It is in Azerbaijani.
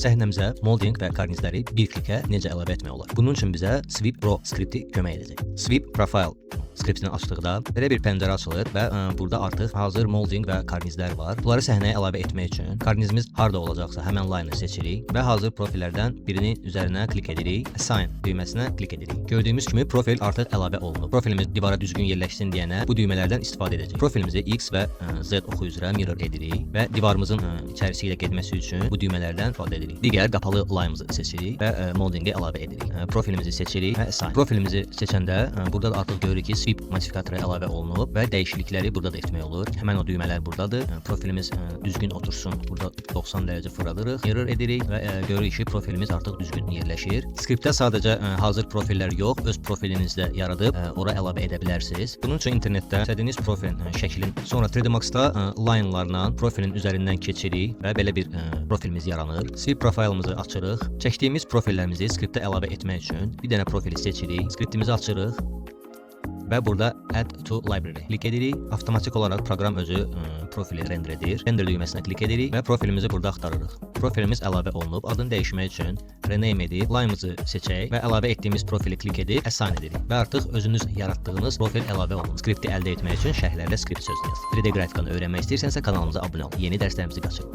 Səhnəmizə molding və karnizləri bir klikə necə əlavə etmək olar? Bunun üçün bizə Sweep Pro skripti kömək edəcək. Sweep Profile skriptini açdıqda belə bir pəncərə açılır və burada artıq hazır molding və karnizlər var. Bunları səhnəyə əlavə etmək üçün karnizimiz harda olacaqsa həmən line-ı seçirik və hazır profillərdən birini üzərinə klik edirik. Assign düyməsinə klik edirik. Gördüyümüz kimi profil artıq əlavə olunub. Profilimiz divara düzgün yerləşsin deyənə bu düymələrdən istifadə edəcək. Profilimizi X və Z oxu üzrə mirror edirik və divarımızın içərisi ilə getməsi üçün bu düymələrdən istifadə edirik. Digər qapalı line-ımızı seçirik və moldingi əlavə edirik. Profilimizi seçirik və assign. Profilimizi seçəndə burada da artıq görürük ki, Sweep modifikatoru əlavə olunub və dəyişiklikləri burada da etmək olur. Həmən o düymələr buradadır. Profilimiz düzgün otursun. Burada 90 dərəcə fırladırıq. Mirror edirik və görürük ki, profilimiz artıq düzgün yerləşir. Skriptdə sadəcə hazır profillər yox, öz profilinizdə yaradıb ora əlavə edə bilərsiniz. Bunun üçün internetdə istədiyiniz profilin şəklin, sonra 3D Max-da line-larla profilin üzərindən keçirik və belə bir profilimiz yaranır. Sweep profilimizi açırıq. Çəkdiyimiz profillərimizi skriptə əlavə etmək üçün bir dənə profili seçirik. Skriptimizi açırıq. Və burada Add to Library klik edirik. Avtomatik olaraq proqram özü profili render edir. Render düyməsinə klik edirik və profilimizi burada axtarırıq. Profilimiz əlavə olunub. Adını dəyişmək üçün rename edib line-ımızı seçək və əlavə etdiyimiz profili klik edib assign edirik. Və artıq özünüz yaratdığınız profil əlavə olunub. Skripti əldə etmək üçün şərhlərdə skript sözünü yaz. 3D qrafikanı öyrənmək istəyirsənsə kanalımıza abunə ol. Yeni dərslərimizi qaçırma.